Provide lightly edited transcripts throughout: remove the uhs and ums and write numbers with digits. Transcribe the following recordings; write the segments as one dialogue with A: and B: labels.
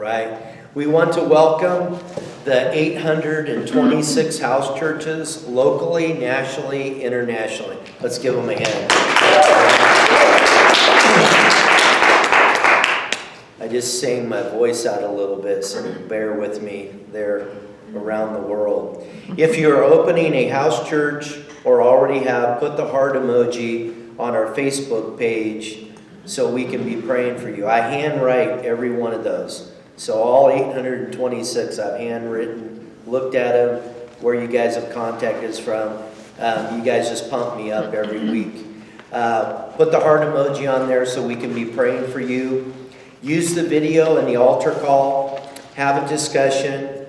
A: right? We want to welcome the 826 house churches locally, nationally, internationally. Let's give them a hand. I just sang my voice out a little bit, so bear with me there around the world. If you're opening a house church or already have, put the heart emoji on our Facebook page so we can be praying for you. I handwrite every one of those. So all 826 I've handwritten, looked at them, where you guys have contacted us from. You guys just pump me up every week. Put the heart emoji on there so we can be praying for you. Use the video and the altar call. Have a discussion.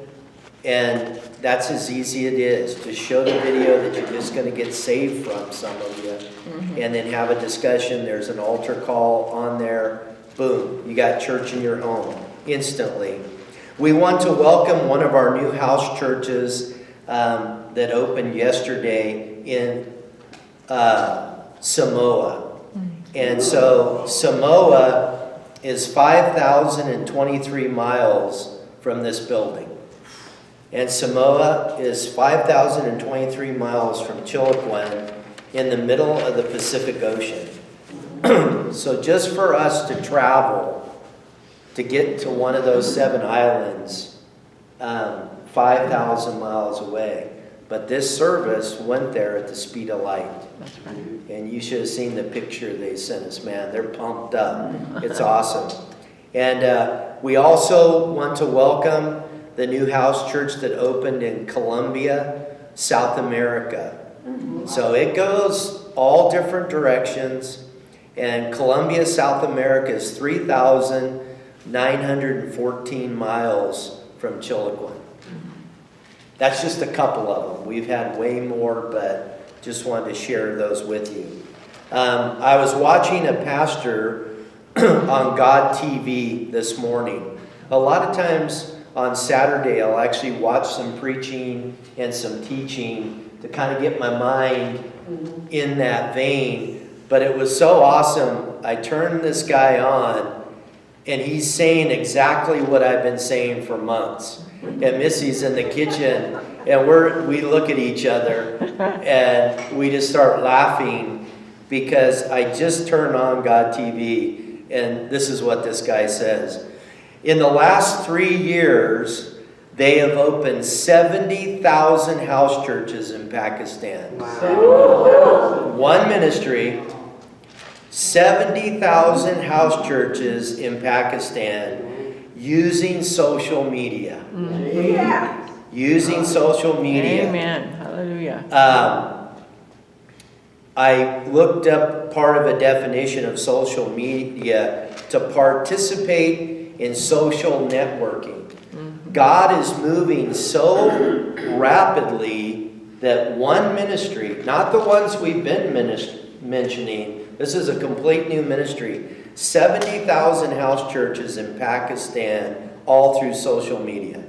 A: And that's as easy it is. Just show the video that you're just going to get saved from, some of you. And then have a discussion. There's an altar call on there. Boom. You got church in your home instantly. We want to welcome one of our new house churches that opened yesterday in Samoa. And so Samoa is 5,023 miles from this building. And Samoa is 5,023 miles from Chiloquin in the middle of the Pacific Ocean. So just for us to travel to get to one of those 7 islands, 5,000 miles away. But this service went there at the speed of light.
B: That's right.
A: And you should have seen the picture they sent us, man. They're pumped up. It's awesome. And we also want to welcome the new house church that opened in Colombia, South America. So it goes all different directions. And Colombia, South America is 3,914 miles from Chiloquin. That's just a couple of them. We've had way more, but just wanted to share those with you. I was watching a pastor on God TV this morning. A lot of times on Saturday, I'll actually watch some preaching and some teaching to kind of get my mind in that vein. But it was so awesome. I turned this guy on, and he's saying exactly what I've been saying for months. And Missy's in the kitchen, and we look at each other, and we just start laughing because I just turned on God TV, and this is what this guy says. In the last 3 years, they have opened 70,000 house churches in Pakistan. Wow. One ministry, 70,000 house churches in Pakistan using social media.
C: Yeah.
A: Using social media.
B: Amen. Hallelujah.
A: I looked up part of a definition of social media to participate in social networking. God is moving so rapidly that one ministry, not the ones we've been mentioning, this is a complete new ministry, 70,000 house churches in Pakistan, all through social media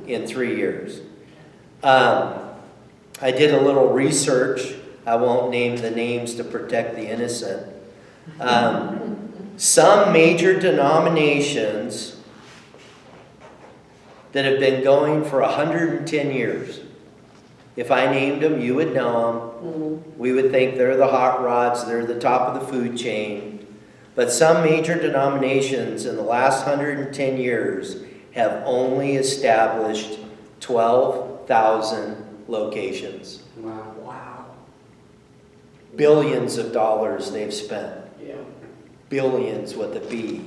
A: in 3 years. I did a little research. I won't name the names to protect the innocent. Some major denominations that have been going for 110 years. If I named them, you would know them. We would think they're the hot rods, they're the top of the food chain. But some major denominations in the last 110 years have only established 12,000 locations.
C: Wow.
A: Billions of dollars they've spent.
C: Yeah.
A: Billions with a B.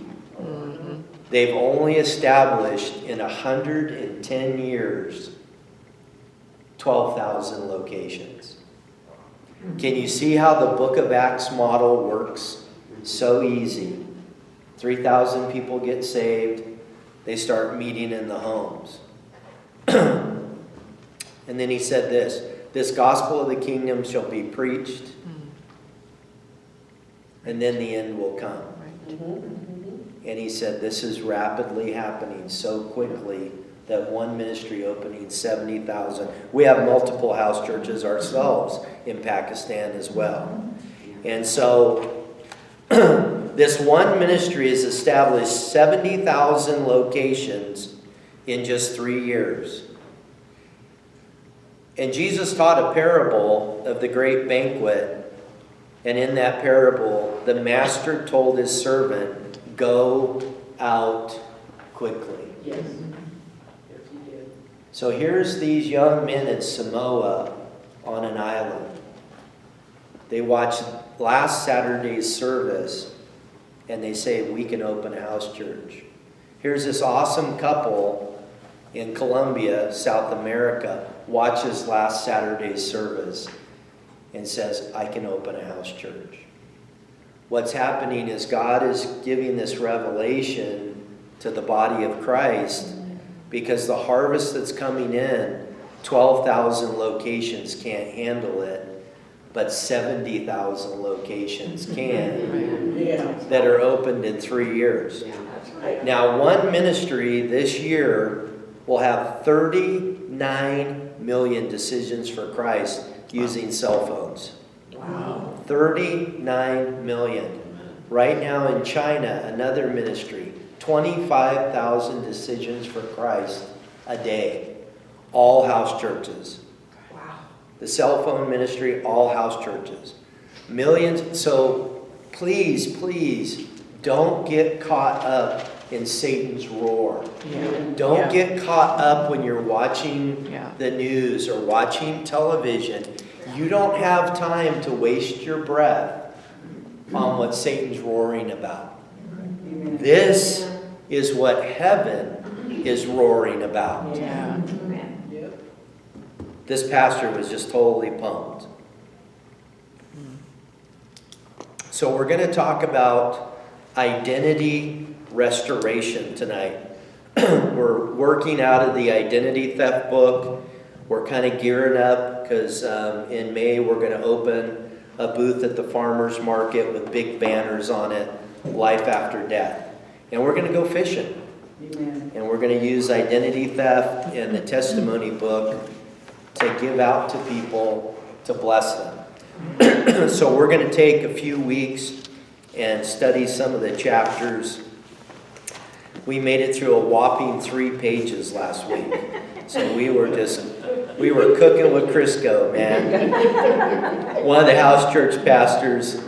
A: They've only established in 110 years 12,000 locations. Can you see how the Book of Acts model works? So easy. 3,000 people get saved. They start meeting in the homes. And then he said this gospel of the kingdom shall be preached, and then the end will come. And he said this is rapidly happening so quickly that one ministry opening 70,000. We have multiple house churches ourselves in Pakistan as well. And so This one ministry has established 70,000 locations in just 3 years. And Jesus taught a parable of the great banquet. And in that parable, the master told his servant, "Go out quickly."
C: Yes. Yes, he did.
A: So here's these young men in Samoa on an island. They watched last Saturday's service and they say, "We can open a house church." Here's this awesome couple in Colombia, South America, watches last Saturday's service and says, "I can open a house church." What's happening is God is giving this revelation to the body of Christ because the harvest that's coming in, 12,000 locations can't handle it, but 70,000 locations can
C: Yeah.
A: that are opened in 3 years.
C: That's right.
A: Now, one ministry this year will have 39 million decisions for Christ using cell phones.
C: Wow.
A: 39 million. Right now in China, another ministry, 25,000 decisions for Christ a day. All house churches.
C: Wow.
A: The cell phone ministry, all house churches. Millions. So please, please don't get caught up in Satan's roar.
C: Yeah.
A: Don't get caught up when you're watching
B: Yeah.
A: the news or watching television. You don't have time to waste your breath on what Satan's roaring about.
C: Amen.
A: This is what heaven is roaring about.
B: Yeah.
C: Yep.
A: This pastor was just totally pumped. So we're going to talk about identity restoration tonight. We're working out of the identity theft book. We're kind of gearing up because in May we're going to open a booth at the farmer's market with big banners on it, life after death. And we're going to go fishing.
C: Amen.
A: And we're going to use identity theft and the testimony book to give out to people to bless them. So we're going to take a few weeks and study some of the chapters. We made it through a whopping 3 pages last week. So we were cooking with Crisco, man. One of the house church pastors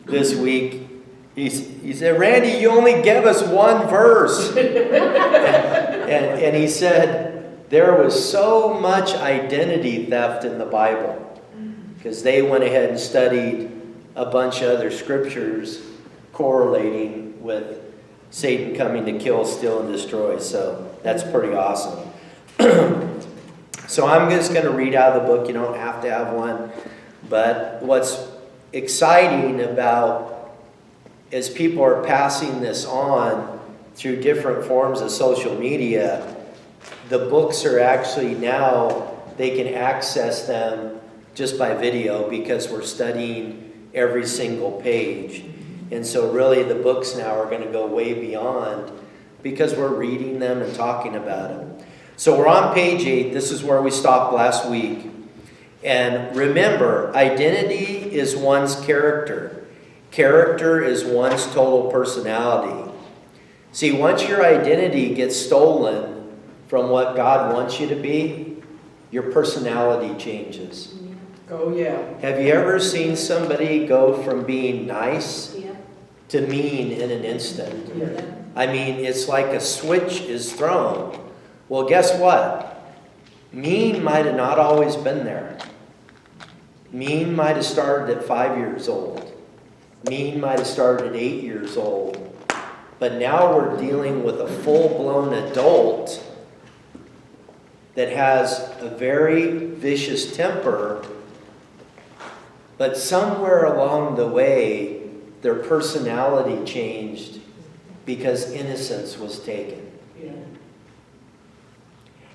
A: this week, he said, "Randy, you only gave us one verse." and he said, there was so much identity theft in the Bible because they went ahead and studied a bunch of other scriptures correlating with Satan coming to kill, steal, and destroy. So that's pretty awesome. So I'm just going to read out of the book. You don't have to have one. But what's exciting about as people are passing this on through different forms of social media, the books are actually now, they can access them just by video because we're studying every single page. And so really the books now are going to go way beyond because we're reading them and talking about them. So we're on page 8. This is where we stopped last week. And remember, identity is one's character. Character is one's total personality. See, once your identity gets stolen from what God wants you to be, your personality changes.
C: Oh, yeah.
A: Have you ever seen somebody go from being nice
D: Yeah.
A: to mean in an instant?
C: Yeah.
A: I mean, it's like a switch is thrown. Well, guess what? Mean might have not always been there. Mean might have started at 5 years old. Mean might have started at 8 years old. But now we're dealing with a full-blown adult that has a very vicious temper, but somewhere along the way, their personality changed because innocence was taken.
C: Yeah.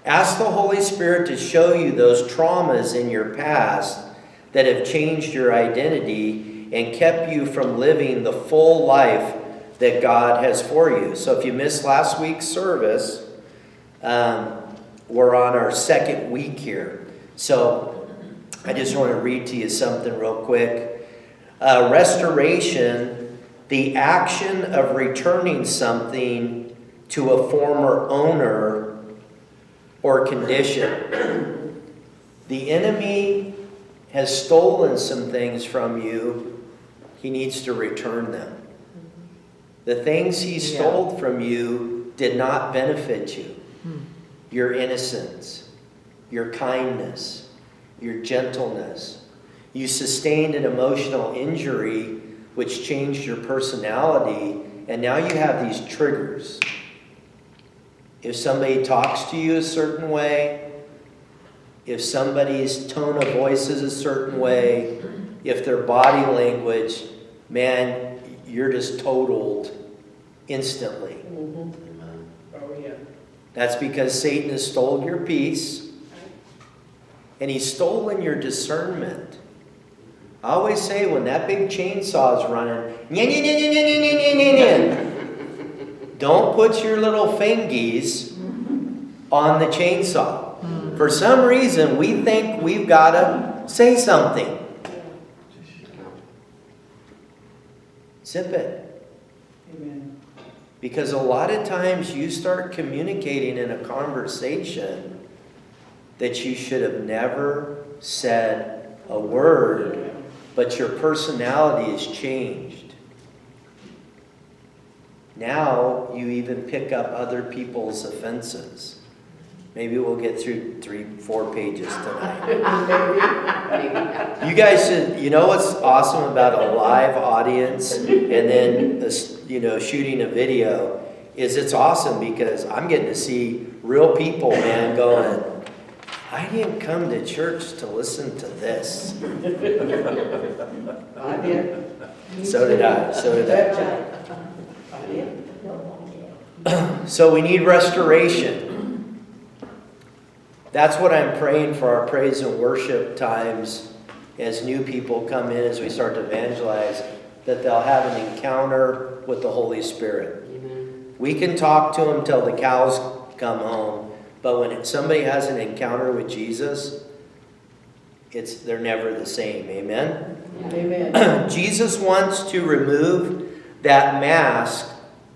A: Ask the Holy Spirit to show you those traumas in your past that have changed your identity and kept you from living the full life that God has for you. So if you missed last week's service, we're on our second week here. So I just want to read to you something real quick. Restoration the action of returning something to a former owner or condition. The enemy has stolen some things from you. He needs to return them. The things he stole from you did not benefit you. Your innocence, your kindness, your gentleness. You sustained an emotional injury which changed your personality, and now you have these triggers. If somebody talks to you a certain way, if somebody's tone of voice is a certain way, if their body language, man, you're just totaled instantly.
C: Oh, yeah.
A: That's because Satan has stolen your peace, and he's stolen your discernment. I always say when that big chainsaw is running, don't put your little fingies on the chainsaw. For some reason, we think we've got to say something. Zip it.
C: Amen.
A: Because a lot of times you start communicating in a conversation that you should have never said a word, but your personality has changed. Now you even pick up other people's offenses. Maybe we'll get through 3-4 pages tonight. You guys should, you know what's awesome about a live audience and then, shooting a video is it's awesome because I'm getting to see real people, man, going, I didn't come to church to listen to this.
C: I did.
A: So did I.
C: I did.
A: So we need restoration. That's what I'm praying for our praise and worship times as new people come in, as we start to evangelize, that they'll have an encounter with the Holy Spirit. Amen. We can talk to them till the cows come home, but when somebody has an encounter with Jesus, they're never the same. Amen?
C: Amen.
A: Jesus wants to remove that mask.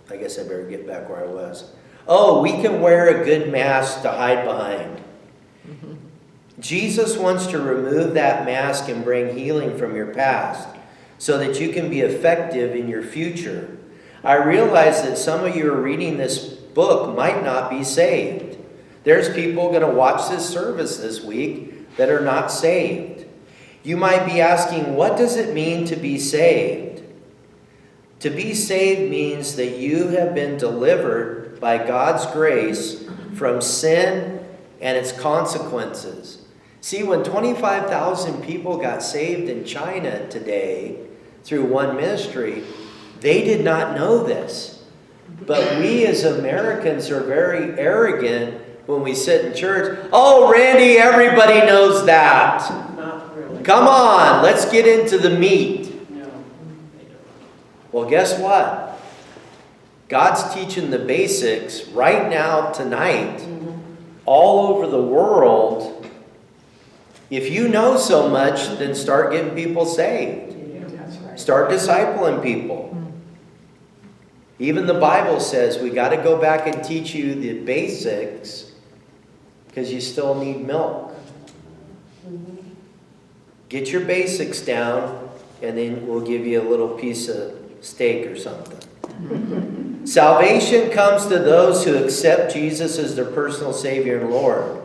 A: I guess I better get back where I was. Oh, we can wear a good mask to hide behind. Jesus wants to remove that mask and bring healing from your past so that you can be effective in your future. I realize that some of you are reading this book might not be saved. There's people going to watch this service this week that are not saved. You might be asking, what does it mean to be saved? To be saved means that you have been delivered by God's grace from sin and its consequences. See, when 25,000 people got saved in China today through one ministry, they did not know this. But we as Americans are very arrogant when we sit in church. Oh, Randy, everybody knows that.
C: Not really.
A: Come on, let's get into the meat.
C: No.
A: Well, guess what? God's teaching the basics right now, tonight, all over the world. If you know so much, then start getting people saved.
C: Yeah, that's right.
A: Start discipling people. Even the Bible says we got to go back and teach you the basics because you still need milk. Get your basics down, and then we'll give you a little piece of steak or something. Salvation comes to those who accept Jesus as their personal Savior and Lord.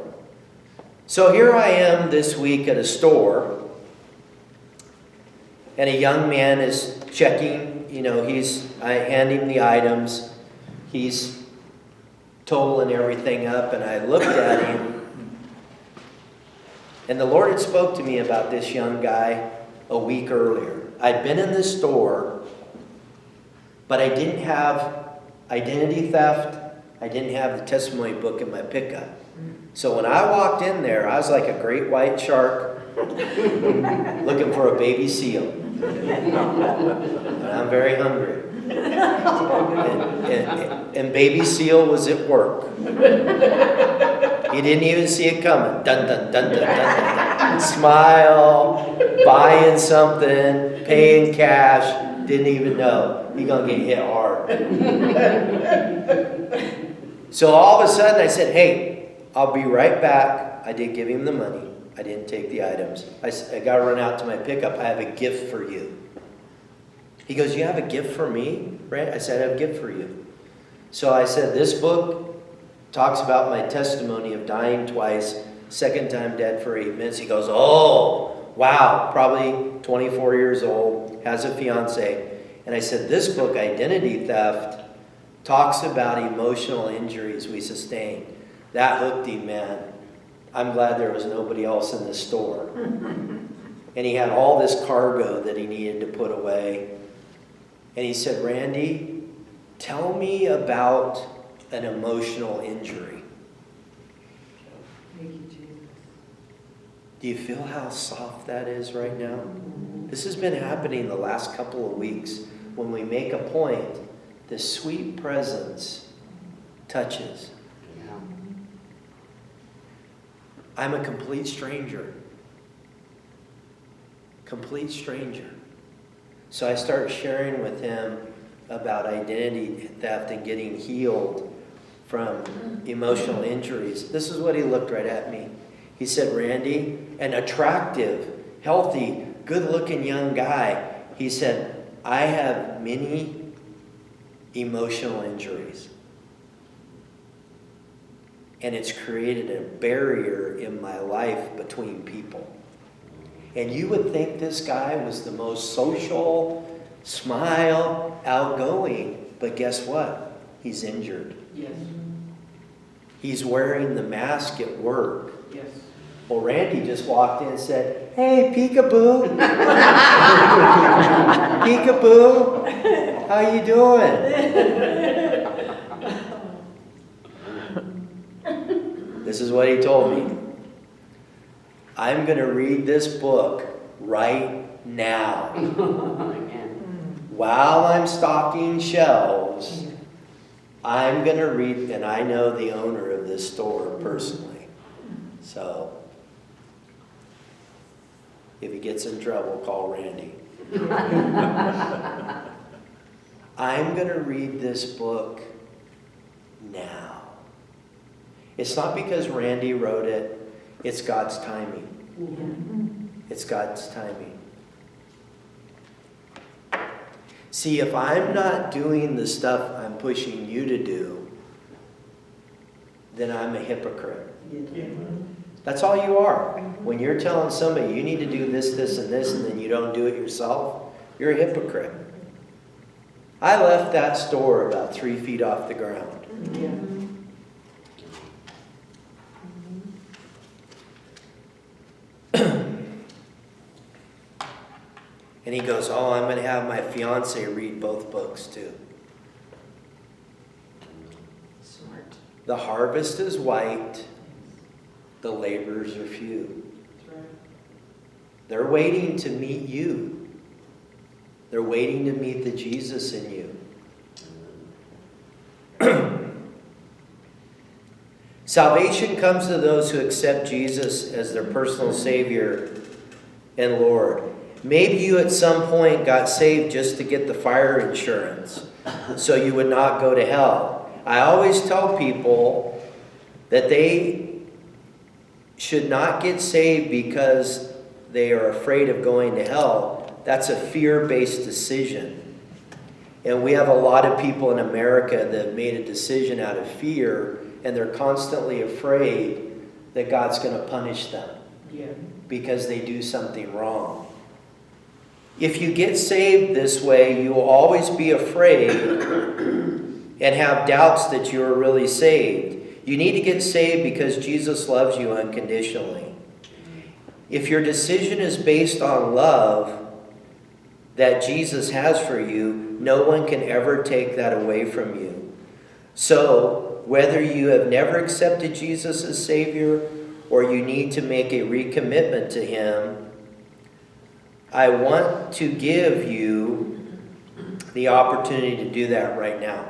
A: So here I am this week at a store, and a young man is checking, I hand him the items, he's totaling everything up, and I looked at him, and the Lord had spoke to me about this young guy a week earlier. I'd been in this store, but I didn't have identity theft, I didn't have the testimony book in my pickup. So when I walked in there, I was like a great white shark looking for a baby seal. And I'm very hungry. And baby seal was at work. He didn't even see it coming. Dun, dun, dun, dun, dun, dun, dun. Smile, buying something, paying cash. Didn't even know. He gonna get hit hard. So all of a sudden I said, hey, I'll be right back. I did give him the money. I didn't take the items. I got to run out to my pickup. I have a gift for you. He goes, you have a gift for me, Brent? I said, I have a gift for you. So I said, this book talks about my testimony of dying twice, second time dead for 8 minutes. He goes, oh, wow, probably 24 years old, has a fiance. And I said, this book, Identity Theft, talks about emotional injuries we sustain. That hooked him, man. I'm glad there was nobody else in the store. And he had all this cargo that he needed to put away. And he said, Randy, tell me about an emotional injury.
C: Thank you, Jesus.
A: Do you feel how soft that is right now? This has been happening the last couple of weeks. When we make a point, the sweet presence touches. I'm a complete stranger. Complete stranger. So I start sharing with him about identity theft and getting healed from emotional injuries. This is what he looked right at me. He said, Randy, an attractive, healthy, good-looking young guy. He said, I have many emotional injuries. And it's created a barrier in my life between people. And you would think this guy was the most social, smile, outgoing. But guess what? He's injured.
C: Yes.
A: He's wearing the mask at work.
C: Yes.
A: Well, Randy just walked in and said, hey, peekaboo. Peekaboo. How you doing? This is what he told me. I'm going to read this book right now. While I'm stocking shelves, I'm going to read, and I know the owner of this store personally. So, if he gets in trouble, call Randy. I'm going to read this book now. It's not because Randy wrote it. It's God's timing. It's God's timing. See, if I'm not doing the stuff I'm pushing you to do, then I'm a hypocrite. That's all you are. When you're telling somebody you need to do this, this, and this, and then you don't do it yourself, you're a hypocrite. I left that store about 3 feet off the ground.
C: Yeah.
A: And he goes, oh, I'm going to have my fiance read both books too.
C: Smart.
A: The harvest is white. The laborers are few.
C: That's right.
A: They're waiting to meet you. They're waiting to meet the Jesus in you. Salvation comes to those who accept Jesus as their personal Savior and Lord. Maybe you at some point got saved just to get the fire insurance so you would not go to hell. I always tell people that they should not get saved because they are afraid of going to hell. That's a fear-based decision. And we have a lot of people in America that made a decision out of fear, and they're constantly afraid that God's going to punish them because they do something wrong. If you get saved this way, you will always be afraid and have doubts that you are really saved. You need to get saved because Jesus loves you unconditionally. If your decision is based on love that Jesus has for you, no one can ever take that away from you. So, whether you have never accepted Jesus as Savior or you need to make a recommitment to Him, I want to give you the opportunity to do that right now.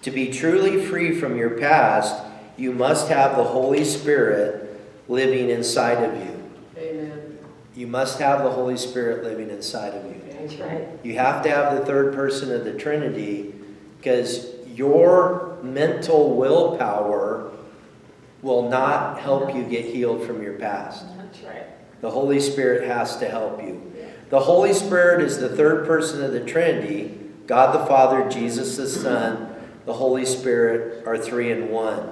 A: To be truly free from your past, you must have the Holy Spirit living inside of you.
C: Amen.
A: You must have the Holy Spirit living inside of you.
C: That's right.
A: You have to have the third person of the Trinity, because your mental willpower will not help you get healed from your past.
C: That's right.
A: The Holy Spirit has to help you. The Holy Spirit is the third person of the Trinity. God the Father, Jesus the Son, the Holy Spirit are three in one.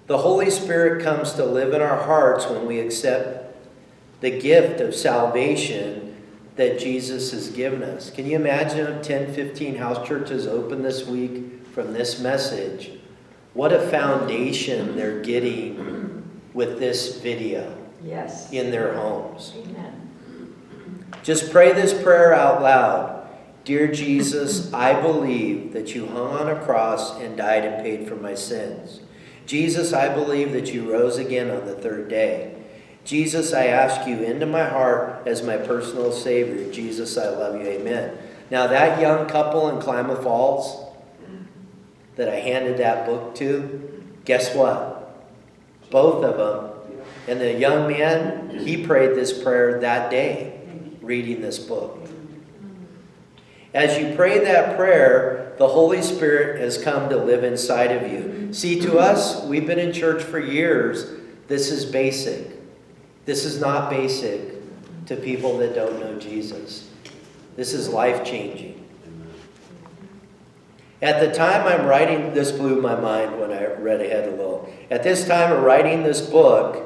A: The Holy Spirit comes to live in our hearts when we accept the gift of salvation that Jesus has given us. Can you imagine if 10, 15 house churches open this week from this message? What a foundation they're getting with this video
C: Yes.
A: in their homes.
C: Amen.
A: Just pray this prayer out loud. Dear Jesus, I believe that you hung on a cross and died and paid for my sins. Jesus, I believe that you rose again on the third day. Jesus, I ask you into my heart as my personal Savior. Jesus, I love you. Amen. Now that young couple in Klamath Falls that I handed that book to, guess what? Both of them. And the young man, he prayed this prayer that day, reading this book. As you pray that prayer, the Holy Spirit has come to live inside of you. See, to us, we've been in church for years. This is basic. This is not basic to people that don't know Jesus. This is life-changing. At the time I'm writing, this blew my mind when I read ahead a little. At this time of writing this book,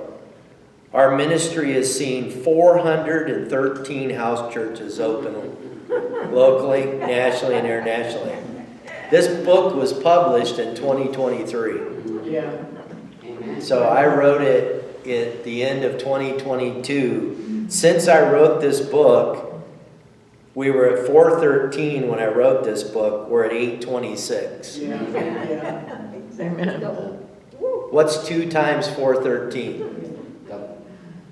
A: our ministry has seen 413 house churches open locally, nationally, and internationally. This book was published in 2023.
B: Yeah.
A: So I wrote it at the end of 2022. Since I wrote this book, we were at 413 when I wrote this book. We're at 826.
B: Yeah.
C: Amen.
A: What's 2 times 413?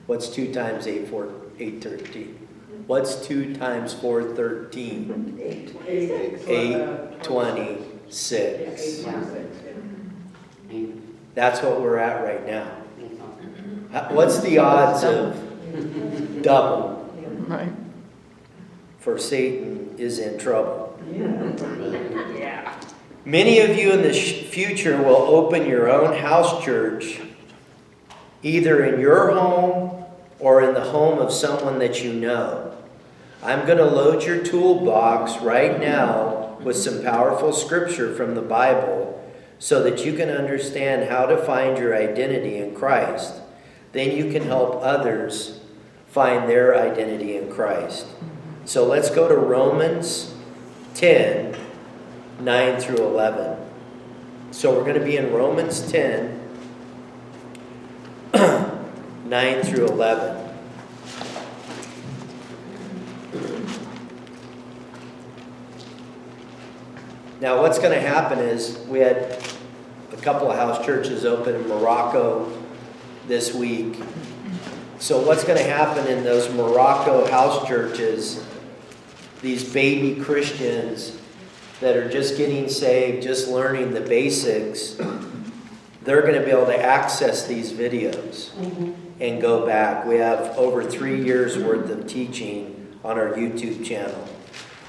A: What's 2 times 813? What's 2 times 413? 826. That's what we're at right now. What's the odds of double?
C: Right.
A: For Satan is in trouble.
C: Yeah.
A: Many of you in the future will open your own house church, either in your home or in the home of someone that you know. I'm going to load your toolbox right now with some powerful scripture from the Bible so that you can understand how to find your identity in Christ. Then you can help others find their identity in Christ. So let's go to Romans 10, 9 through 11. So we're going to be in Romans 10, 9 through 11. Now what's going to happen is we had a couple of house churches open in Morocco this week. So what's going to happen in those Morocco house churches, these baby Christians that are just getting saved, just learning the basics, they're going to be able to access these videos and go back. We have over 3 years worth of teaching on our YouTube channel.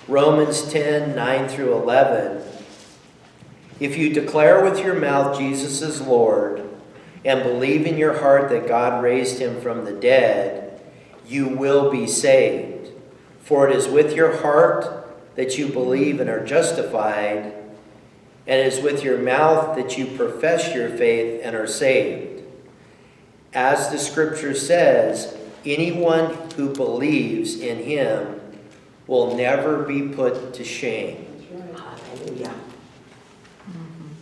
A: Romans 10, 9 through 11. If you declare with your mouth Jesus is Lord and believe in your heart that God raised him from the dead, you will be saved. For it is with your heart that you believe and are justified, and it is with your mouth that you profess your faith and are saved. As the scripture says, anyone who believes in him will never be put to shame.
C: Hallelujah.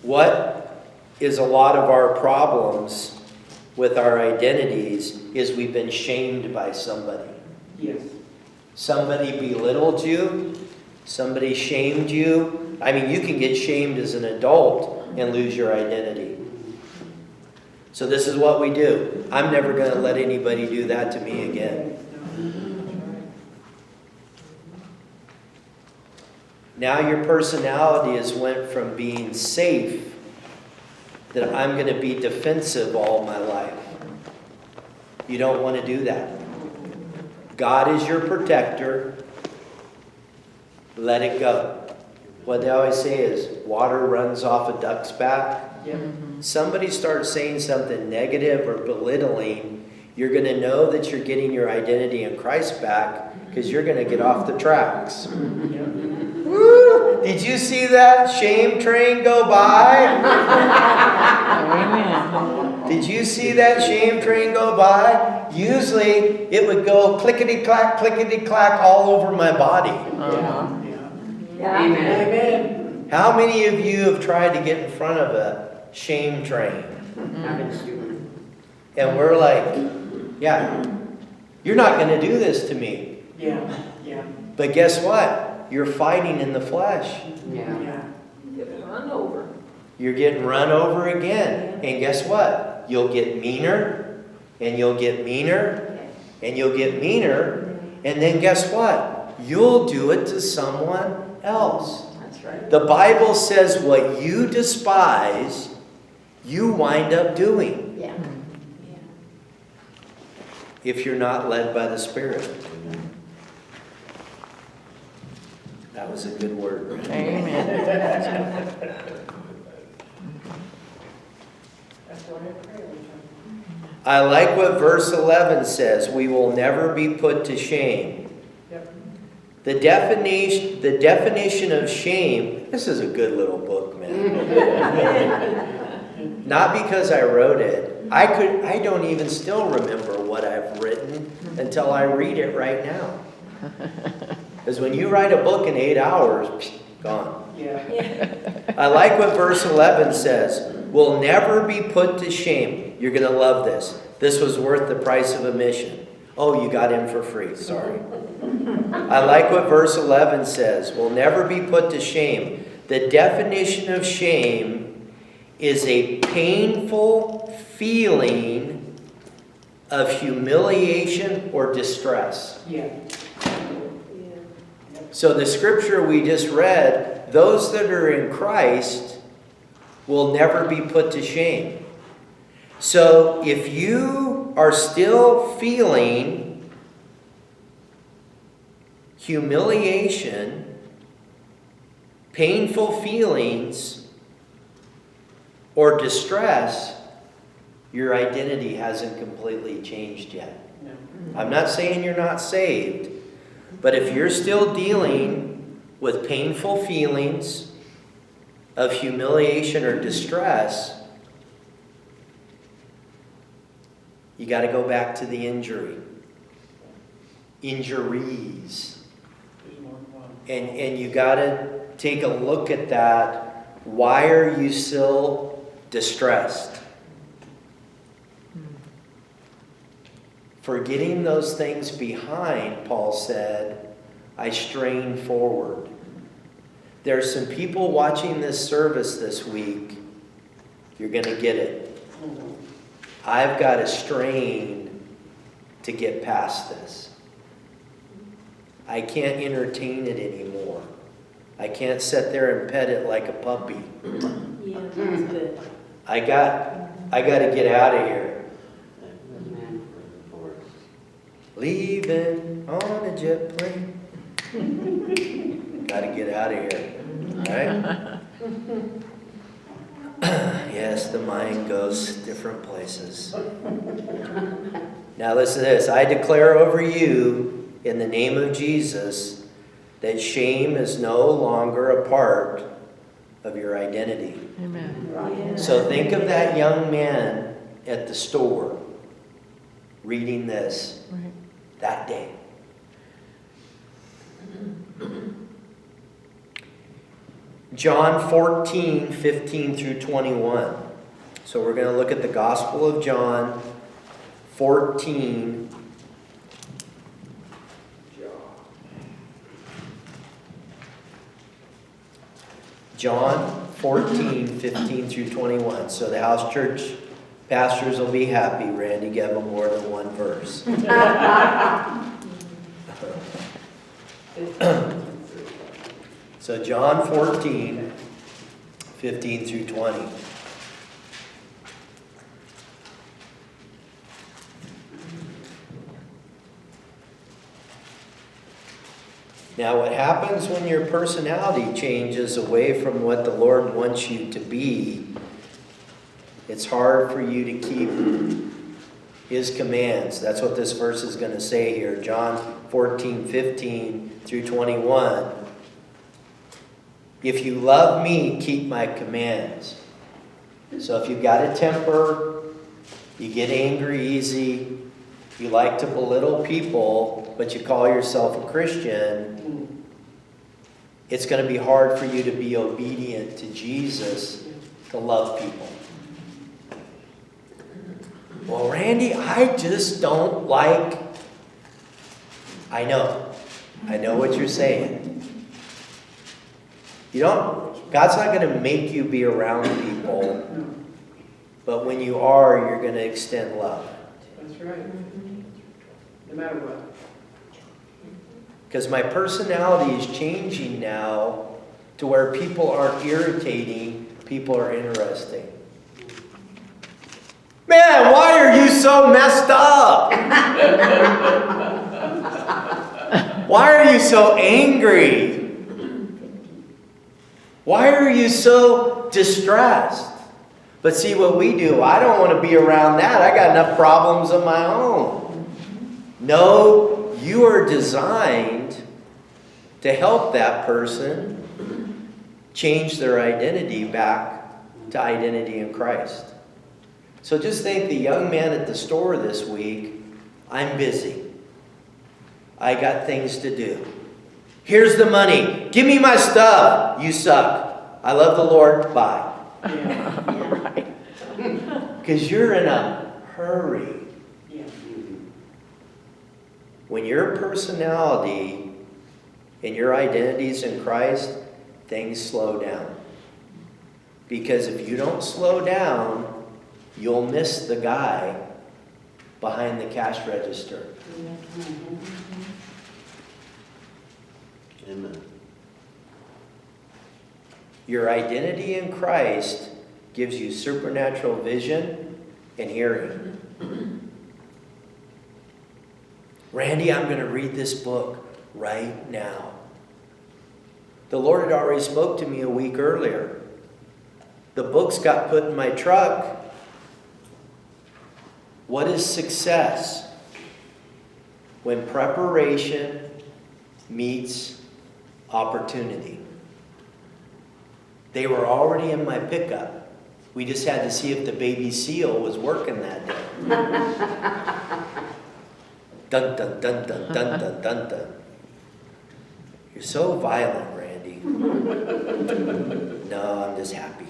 A: What is a lot of our problems with our identities is we've been shamed by somebody.
B: Yes.
A: Somebody belittled you. Somebody shamed you. I mean, you can get shamed as an adult and lose your identity. So this is what we do. I'm never going to let anybody do that to me again. Now your personality has went from being safe, that I'm going to be defensive all my life. You don't want to do that. God is your protector. Let it go. What they always say is, water runs off a duck's back.
B: Yep.
A: Somebody starts saying something negative or belittling, you're going to know that you're getting your identity in Christ back because you're going to get off the tracks. Woo! Did you see that shame train go by?
C: Amen.
A: Did you see that shame train go by? Usually it would go clickety-clack all over my body.
C: Uh-huh.
B: Yeah. Amen.
A: How many of you have tried to get in front of a shame train? And we're like, yeah, you're not going to do this to me.
B: Yeah.
A: But guess what? You're fighting in the flesh.
B: Yeah.
C: Get run over.
A: You're getting run over again. And guess what? You'll get meaner, and you'll get meaner, and you'll get meaner. And then guess what? You'll do it to someone else.
C: That's right.
A: The Bible says what you despise, you wind up doing.
C: Yeah.
A: If you're not led by the Spirit. That was a good word. Brandon.
C: Amen.
A: I like what verse 11 says. We will never be put to shame.
B: Yep.
A: The definition of shame, this is a good little book, man. Not because I wrote it. I don't even still remember what I've written until I read it right now. Because when you write a book in 8 hours, gone.
B: Yeah.
A: I like what verse 11 says. We'll never be put to shame. You're going to love this. This was worth the price of admission. Oh, you got in for free. Sorry. I like what verse 11 says. We'll never be put to shame. The definition of shame is a painful feeling of humiliation or distress.
B: Yeah.
A: So the scripture we just read, those that are in Christ will never be put to shame. So if you are still feeling humiliation, painful feelings, or distress, your identity hasn't completely changed yet.
B: No.
A: I'm not saying you're not saved, but if you're still dealing with painful feelings of humiliation or distress, you got to go back to the injuries.
B: There's more fun.
A: And you got to take a look at that. Why are you still distressed? Forgetting those things behind, Paul said, I strain forward. There's some people watching this service this week. You're going to get it. I've got to strain to get past this. I can't entertain it anymore. I can't sit there and pet it like a puppy.
D: Yeah, that's good.
A: I got to get out of here. Leaving on a jet plane. Got to get out of here. Right? Yes, the mind goes different places. Now listen to this. I declare over you, in the name of Jesus, that shame is no longer a part of your identity.
C: Amen.
A: So think of that young man at the store reading this
C: Right.
A: that day. John 14, 15 through 21. So we're going to look at the Gospel of John 14. John 14, 15 through 21. So the house church pastors will be happy. Randy gave them more than one verse. So John 14, 15 through 20. Now, what happens when your personality changes away from what the Lord wants you to be, it's hard for you to keep His commands. That's what this verse is going to say here. John 14:15 through 21. If you love me, keep my commands. So if you've got a temper, you get angry easy, you like to belittle people, but you call yourself a Christian, it's going to be hard for you to be obedient to Jesus, to love people. Well, Randy, I just don't like... I know what you're saying. God's not going to make you be around people, but when you are, you're going to extend love.
B: That's right. No matter what.
A: Because my personality is changing now to where people aren't irritating, people are interesting. Man, why are you so messed up? Why are you so angry? Why are you so distressed? But see what we do, I don't want to be around that. I got enough problems of my own. No, you are designed to help that person change their identity back to identity in Christ. So just think the young man at the store this week, I'm busy. I got things to do. Here's the money. Give me my stuff. You suck. I love the Lord. Bye.
C: Right.
A: Because you're in a hurry.
B: Yeah.
A: When your personality and your identity's in Christ, things slow down. Because if you don't slow down, you'll miss the guy behind the cash register.
E: Amen.
A: Your identity in Christ gives you supernatural vision and hearing. Randy, I'm going to read this book right now. The Lord had already spoke to me a week earlier. The books got put in my truck. What is success? When preparation meets opportunity. They were already in my pickup. We just had to see if the baby seal was working that day. Dun dun dun dun dun dun dun dun. You're so violent, Randy. No, I'm just happy.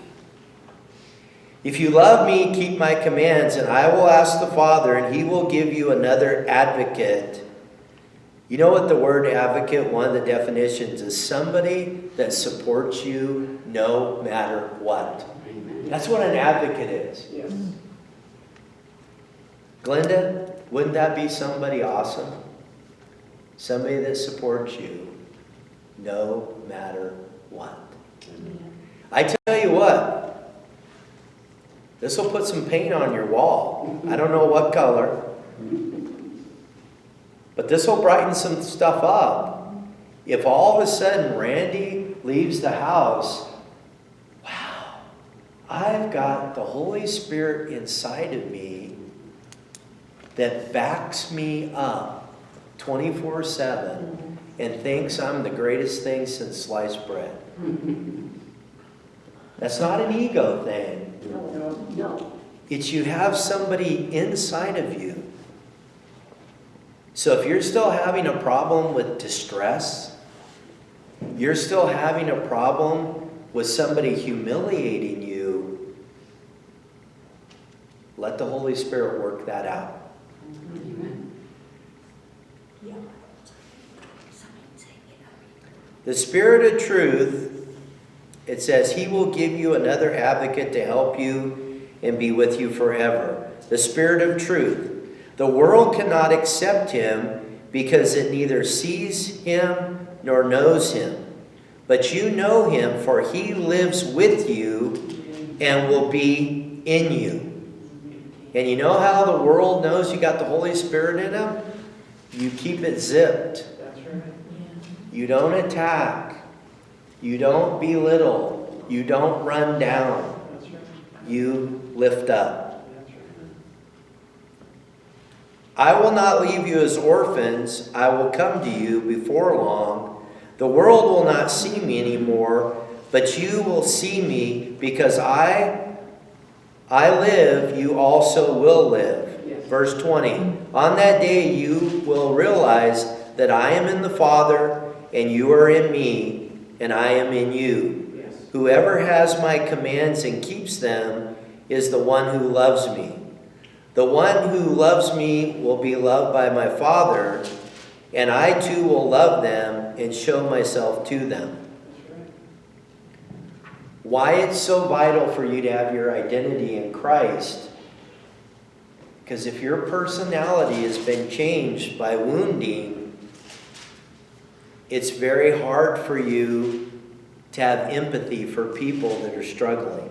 A: If you love me, keep my commands, and I will ask the Father, and He will give you another advocate. You know what the word advocate, one of the definitions, is somebody that supports you no matter what. That's what an advocate is.
B: Yes.
A: Glenda, wouldn't that be somebody awesome? Somebody that supports you no matter what. I tell you what, this will put some paint on your wall. I don't know what color. But this will brighten some stuff up. If all of a sudden Randy leaves the house, wow, I've got the Holy Spirit inside of me that backs me up 24/7 and thinks I'm the greatest thing since sliced bread. That's not an ego thing.
D: No.
A: It's you have somebody inside of you. So if you're still having a problem with distress, you're still having a problem with somebody humiliating you, let the Holy Spirit work that out.
D: Yeah.
A: The Spirit of truth, it says, He will give you another advocate to help you and be with you forever. The Spirit of truth. The world cannot accept Him because it neither sees Him nor knows Him. But you know Him, for He lives with you and will be in you. And you know how the world knows you got the Holy Spirit in them? You keep it zipped.
B: That's right.
A: You don't attack. You don't belittle. You don't run down.
B: That's right.
A: You lift up.
B: That's right.
A: I will not leave you as orphans. I will come to you before long. The world will not see me anymore, but you will see me because I live, you also will live.
B: Yes.
A: Verse 20. On that day you will realize that I am in the Father, and you are in me, and I am in you.
B: Yes.
A: Whoever has my commands and keeps them is the one who loves me. The one who loves me will be loved by my Father, and I too will love them and show myself to them.
B: That's right.
A: Why it's so vital for you to have your identity in Christ? Because if your personality has been changed by wounding, it's very hard for you to have empathy for people that are struggling.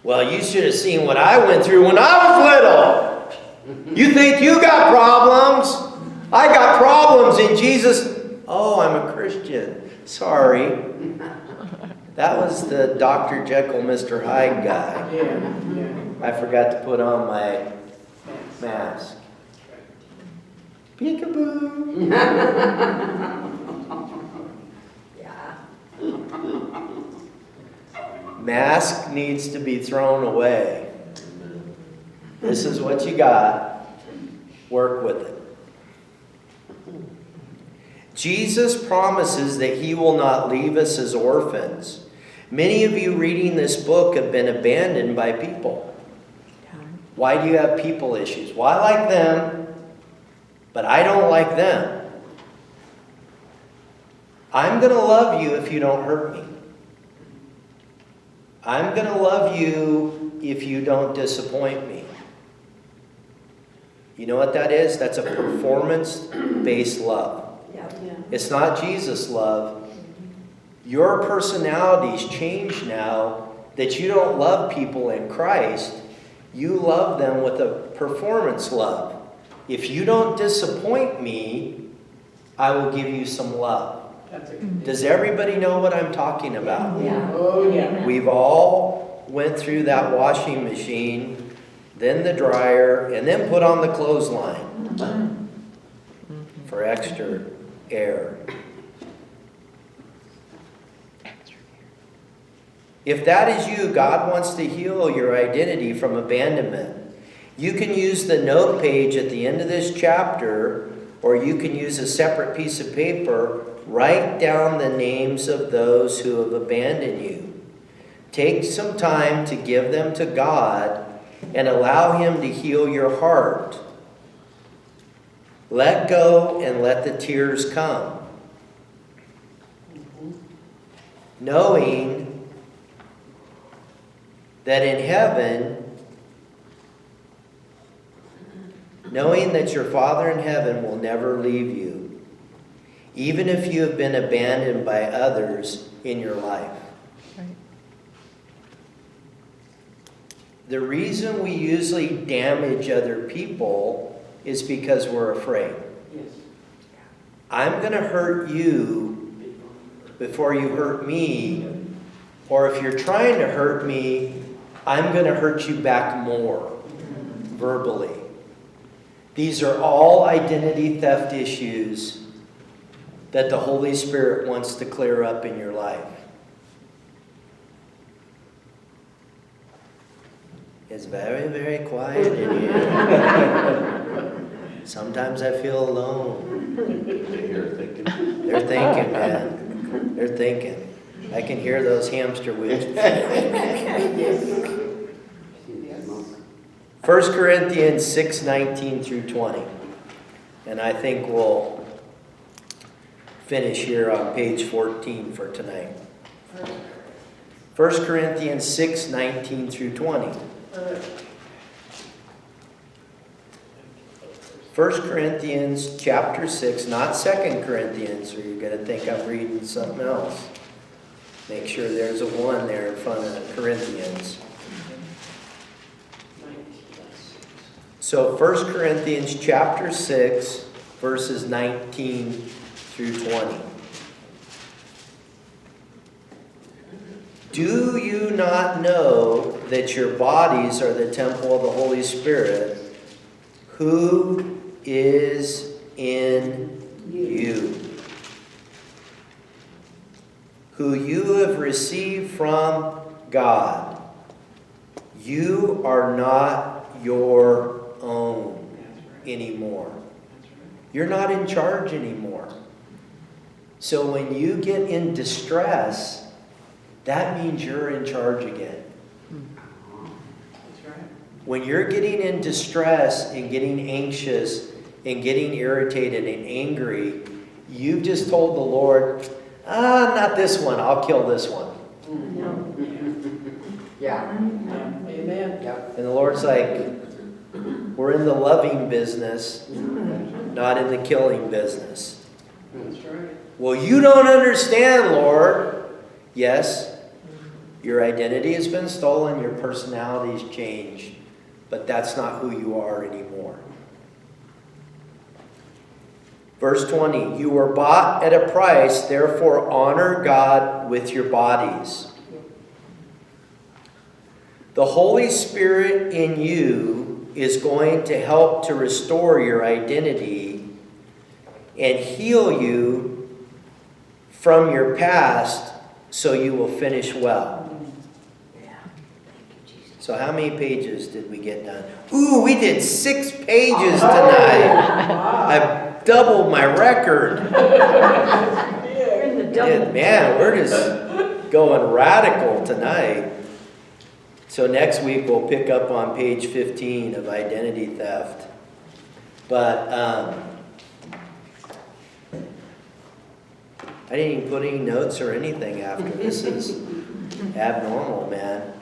A: Well, you should have seen what I went through when I was little. You think you got problems? I got problems in Jesus. Oh, I'm a Christian. Sorry. That was the Dr. Jekyll, Mr. Hyde guy.
B: Yeah, yeah.
A: I forgot to put on my mask. Peekaboo.
D: Yeah.
A: Mask needs to be thrown away. This is what you got. Work with it. Jesus promises that he will not leave us as orphans. Many of you reading this book have been abandoned by people. Why do you have people issues? Well, I like them, but I don't like them. I'm going to love you if you don't hurt me. I'm going to love you if you don't disappoint me. You know what that is? That's a performance-based love.
D: Yeah.
A: It's not Jesus' love. Your personality's changed now that you don't love people in Christ. You love them with a performance love. If you don't disappoint me, I will give you some love.
B: That's a good.
A: Does everybody know what I'm talking about?
D: Yeah.
B: Oh, yeah.
A: We've all went through that washing machine, then the dryer, and then put on the clothesline for extra air. If that is you, God wants to heal your identity from abandonment. You can use the note page at the end of this chapter, or you can use a separate piece of paper. Write down the names of those who have abandoned you. Take some time to give them to God and allow him to heal your heart. Let go and let the tears come. Knowing that in heaven, knowing that your Father in heaven will never leave you, even if you have been abandoned by others in your life.
C: Right.
A: The reason we usually damage other people is because we're afraid.
B: Yes.
A: I'm going to hurt you before you hurt me, or if you're trying to hurt me, I'm going to hurt you back more verbally. These are all identity theft issues that the Holy Spirit wants to clear up in your life. It's very, very quiet in here. Sometimes I feel alone. They're thinking, man. They're thinking. I can hear those hamster wheels. 1 Corinthians 6:19 through 20. And I think we'll finish here on page 14 for tonight. 1 Corinthians 6:19 through 20. 1 Corinthians chapter 6, not 2 Corinthians, or you're going to think I'm reading something else. Make sure there's a 1 there in front of Corinthians. So 1 Corinthians chapter 6, verses 19 through 20. Do you not know that your bodies are the temple of the Holy Spirit, who is in you, who you have received from God? You are not your own anymore. You're not in charge anymore. So when you get in distress, that means you're in charge again.
B: That's right.
A: When you're getting in distress and getting anxious and getting irritated and angry, you've just told the Lord, not this one, I'll kill this one.
C: No.
B: Yeah. Amen.
C: Yep.
A: And the Lord's like, we're in the loving business, not in the killing business.
B: That's right.
A: Well, you don't understand, Lord. Yes, your identity has been stolen, your personality's changed, but that's not who you are anymore. Verse 20, you were bought at a price, therefore honor God with your bodies. The Holy Spirit in you is going to help to restore your identity and heal you from your past so you will finish well. So how many pages did we get done? Ooh, we did 6 pages tonight. I've doubled my record.
C: You're in the double.
A: Man, we're just going radical tonight. So next week we'll pick up on page 15 of identity theft. But I didn't even put any notes or anything after. This is abnormal, man.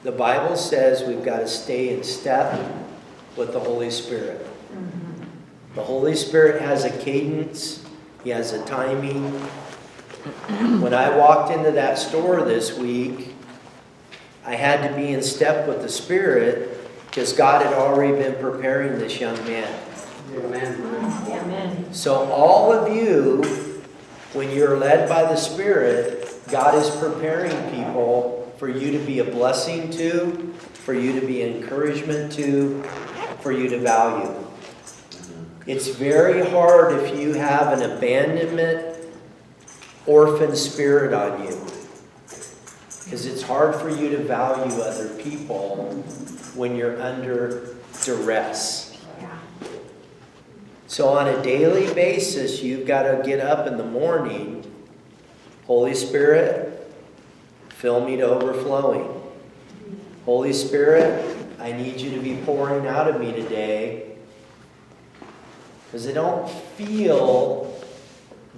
A: The Bible says we've got to stay in step with the Holy Spirit. The Holy Spirit has a cadence. He has a timing. When I walked into that store this week, I had to be in step with the Spirit because God had already been preparing this young man.
B: Amen.
C: Amen.
A: So all of you, when you're led by the Spirit, God is preparing people for you to be a blessing to, for you to be an encouragement to, for you to value. It's very hard if you have an abandonment, orphan spirit on you. Because it's hard for you to value other people when you're under duress. So on a daily basis, you've got to get up in the morning, Holy Spirit, fill me to overflowing. Holy Spirit, I need you to be pouring out of me today because I don't feel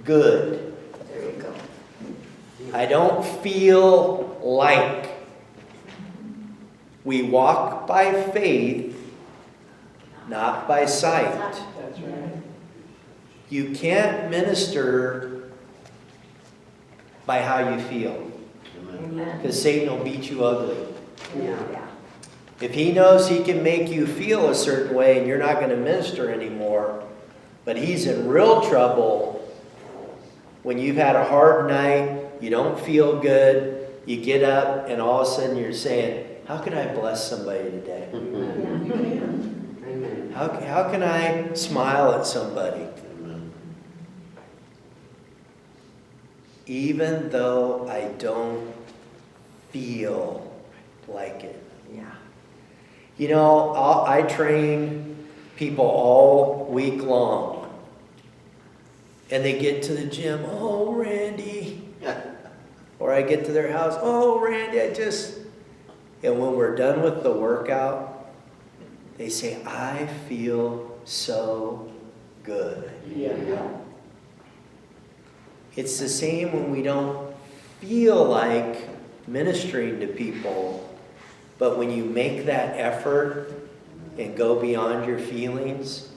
A: good.
C: There you go.
A: I don't feel like. We walk by faith, not by sight.
B: That's right.
A: You can't minister by how you feel,
C: Amen.
A: because Satan will beat you ugly.
C: Yeah.
A: If he knows he can make you feel a certain way and you're not going to minister anymore, but he's in real trouble when you've had a hard night, you don't feel good, you get up and all of a sudden you're saying, how can I bless somebody today?
B: Amen.
A: How can I smile at somebody? Even though I don't feel like it.
C: Yeah.
A: You know, I train people all week long. And they get to the gym, oh, Randy. Or I get to their house, oh, Randy, and when we're done with the workout, they say, I feel so good.
B: Yeah.
A: It's the same when we don't feel like ministering to people, but when you make that effort and go beyond your feelings,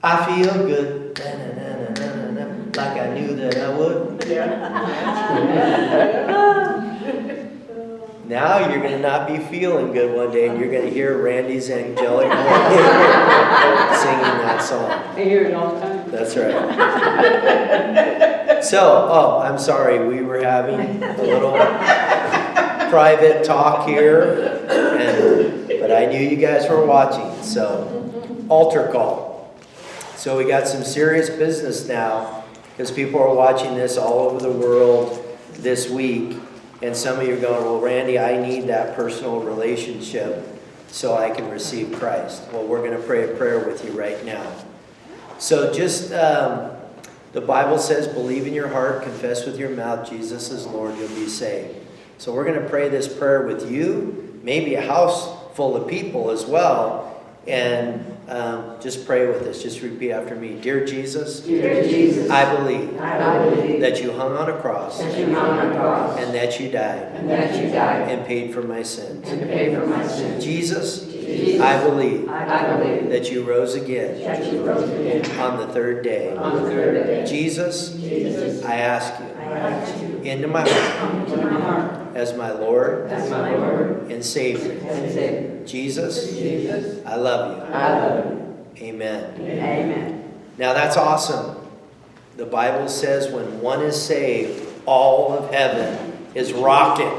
A: I feel good, like I knew that I would. Now you're going to not be feeling good one day, and you're going to hear Randy's angelic voice singing that song.
B: I hear it all the time.
A: That's right. So, I'm sorry, we were having a little private talk here, but I knew you guys were watching, so altar call. So we got some serious business now, because people are watching this all over the world this week, and some of you are going, well, Randy, I need that personal relationship so I can receive Christ. Well, we're going to pray a prayer with you right now. So just, the Bible says, believe in your heart, confess with your mouth, Jesus is Lord, you'll be saved. So we're going to pray this prayer with you, maybe a house full of people as well, and just pray with us. Just repeat after me. Dear Jesus,
D: Dear Jesus,
A: I believe
D: I believe
A: that you hung on a cross
D: that you hung on a cross
A: and that you died
D: and that you died
A: and paid for my sins.
D: and paid for my sins.
A: Jesus,
D: Jesus,
A: I believe
D: I believe
A: that you rose again
D: that you rose again
A: on the third day.
D: on the third day.
A: Jesus,
D: Jesus,
A: I ask you
D: I ask you
A: into my heart
D: come into my heart
A: as my Lord
D: as my Lord
A: and Savior.
D: and Savior.
A: Jesus,
B: Jesus,
A: I love you.
D: I love you.
A: Amen.
D: Amen.
A: Now that's awesome. The Bible says when one is saved, all of heaven is rocking.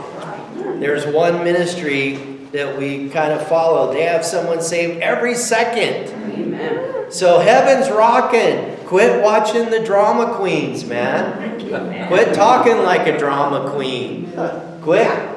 A: There's one ministry that we kind of follow. They have someone saved every second.
D: Amen.
A: So heaven's rocking. Quit watching the drama queens, man. Quit talking like a drama queen. Quit.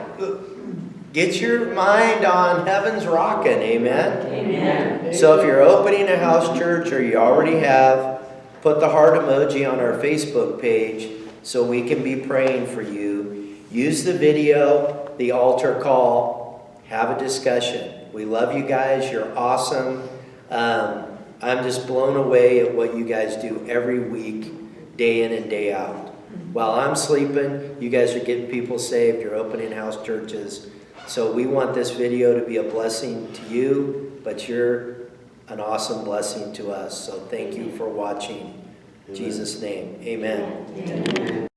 A: Get your mind on heaven's rocking. Amen.
D: Amen.
A: So if you're opening a house church or you already have, put the heart emoji on our Facebook page so we can be praying for you. Use the video, the altar call, have a discussion. We love you guys. You're awesome. I'm just blown away at what you guys do every week, day in and day out. While I'm sleeping, you guys are getting people saved. You're opening house churches. So we want this video to be a blessing to you, but you're an awesome blessing to us. So thank you for watching. In Jesus' name, amen.
D: Amen.